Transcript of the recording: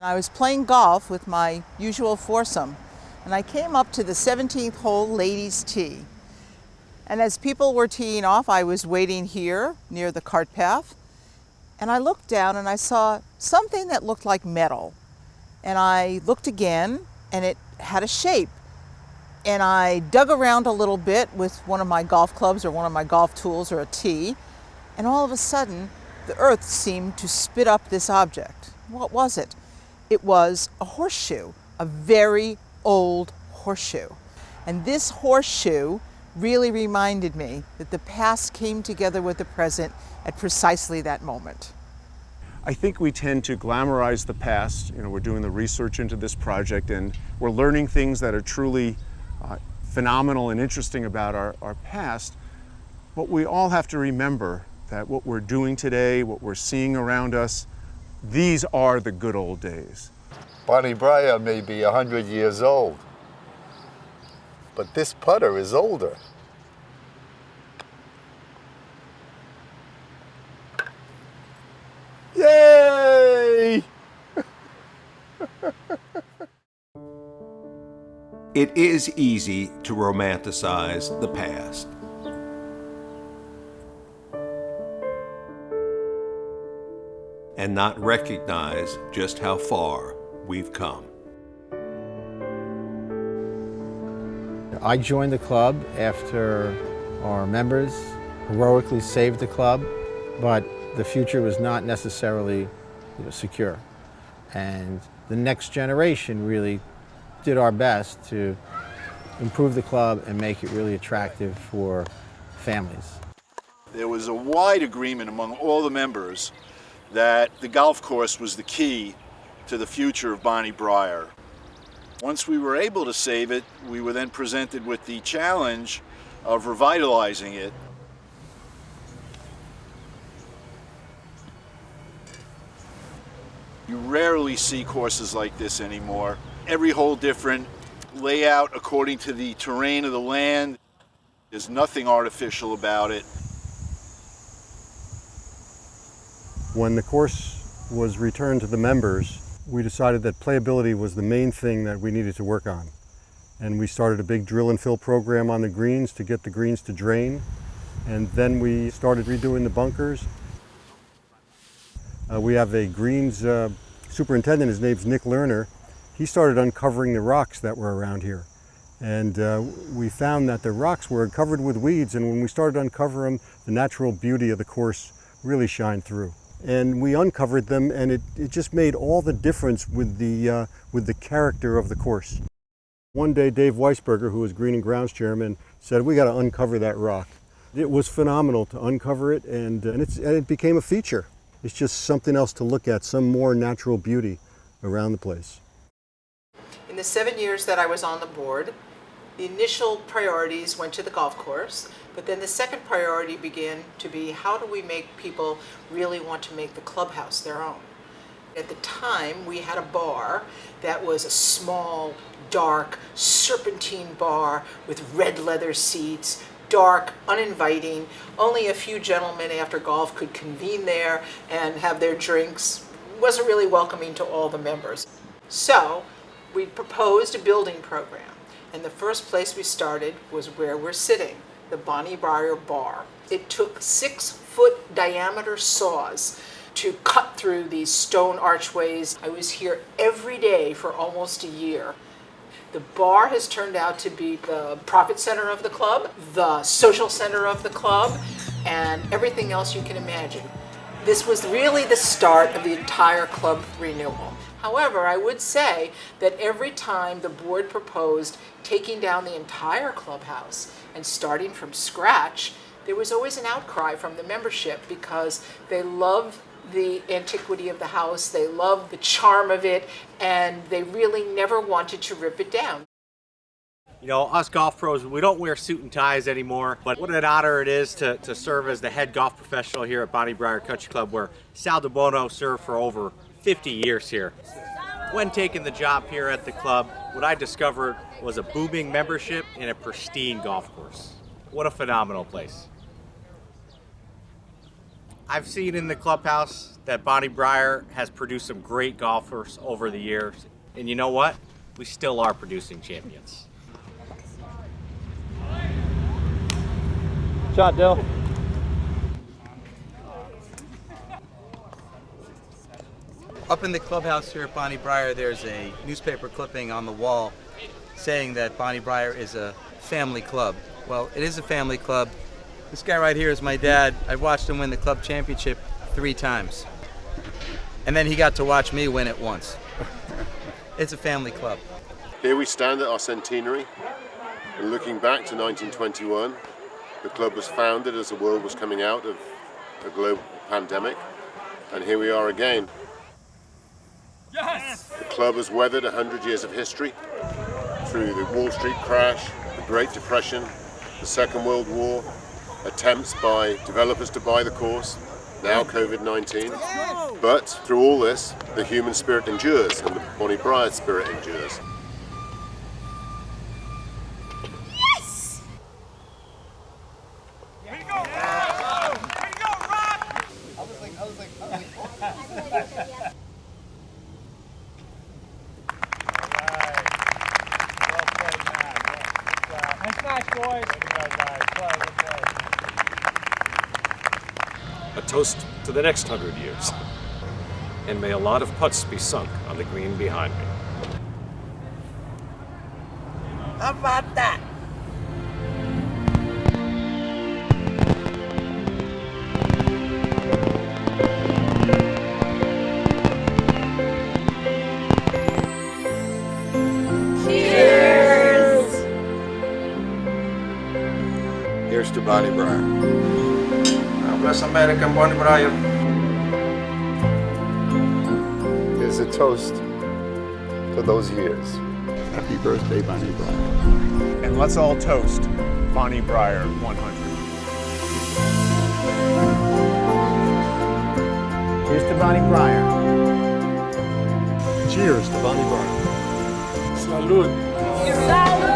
I was playing golf with my usual foursome, and I came up to the 17th hole ladies' tee. And as people were teeing off, I was waiting here near the cart path, and I looked down and I saw something that looked like metal. And I looked again, and it had a shape. And I dug around a little bit with one of my golf clubs or one of my golf tools or a tee, and all of a sudden, the earth seemed to spit up this object. What was it? It was a horseshoe, a very old horseshoe. And this horseshoe really reminded me that the past came together with the present at precisely that moment. I think we tend to glamorize the past. We're doing the research into this project and we're learning things that are truly phenomenal and interesting about our past. But we all have to remember that what we're doing today, what we're seeing around us, these are the good old days. Bonnie Briar may be 100 years old, but this putter is older. Yay! It is easy to romanticize the past. And not recognize just how far we've come. I joined the club after our members heroically saved the club, but the future was not necessarily secure. And the next generation really did our best to improve the club and make it really attractive for families. There was a wide agreement among all the members that the golf course was the key to the future of Bonnie Briar. Once we were able to save it, we were then presented with the challenge of revitalizing it. You rarely see courses like this anymore. Every hole different, layout according to the terrain of the land. There's nothing artificial about it. When the course was returned to the members, we decided that playability was the main thing that we needed to work on. And we started a big drill and fill program on the greens to get the greens to drain. And then we started redoing the bunkers. We have a greens superintendent, his name's Nick Lerner. He started uncovering the rocks that were around here. And we found that the rocks were covered with weeds, and when we started to uncover them, the natural beauty of the course really shined through. And we uncovered them, and it just made all the difference with the character of the course. One day, Dave Weisberger, who was Green and Grounds chairman, said, "We got to uncover that rock." It was phenomenal to uncover it, and it became a feature. It's just something else to look at, some more natural beauty around the place. In the 7 years that I was on the board, the initial priorities went to the golf course, but then the second priority began to be how do we make people really want to make the clubhouse their own? At the time, we had a bar that was a small, dark, serpentine bar with red leather seats, dark, uninviting. Only a few gentlemen after golf could convene there and have their drinks. It wasn't really welcoming to all the members. So we proposed a building program. And the first place we started was where we're sitting, the Bonnie Briar Bar. It took 6-foot diameter saws to cut through these stone archways. I was here every day for almost a year. The bar has turned out to be the profit center of the club, the social center of the club, and everything else you can imagine. This was really the start of the entire club renewal. However, I would say that every time the board proposed taking down the entire clubhouse and starting from scratch, there was always an outcry from the membership because they love the antiquity of the house, they love the charm of it, and they really never wanted to rip it down. Us golf pros, we don't wear suit and ties anymore, but what an honor it is to serve as the head golf professional here at Bonnie Briar Country Club, where Sal DeBono served for over 50 years here. When taking the job here at the club, what I discovered was a booming membership and a pristine golf course. What a phenomenal place. I've seen in the clubhouse that Bonnie Briar has produced some great golfers over the years. And you know what? We still are producing champions. Shot, Dill. Up in the clubhouse here at Bonnie Briar, there's a newspaper clipping on the wall saying that Bonnie Briar is a family club. Well, it is a family club. This guy right here is my dad. I've watched him win the club championship 3 times. And then he got to watch me win it once. It's a family club. Here we stand at our centenary, and looking back to 1921, the club was founded as the world was coming out of a global pandemic, and here we are again. Yes! The club has weathered 100 years of history through the Wall Street crash, the Great Depression, the Second World War, attempts by developers to buy the course, now COVID-19. But through all this, the human spirit endures and the Bonnie Briar spirit endures. Yes! Here you go, Rock! Here you go, Rock! I was like. Nice match, boys. A toast to the next 100 years. And may a lot of putts be sunk on the green behind me. How about that? Cheers! Here's to Bonnie Briar. Bless America and Bonnie Briar. Here's a toast to those years. Happy birthday, Bonnie Briar. And let's all toast Bonnie Briar 100. Here's to Bonnie Briar. Cheers to Bonnie Briar. Salud. Salud.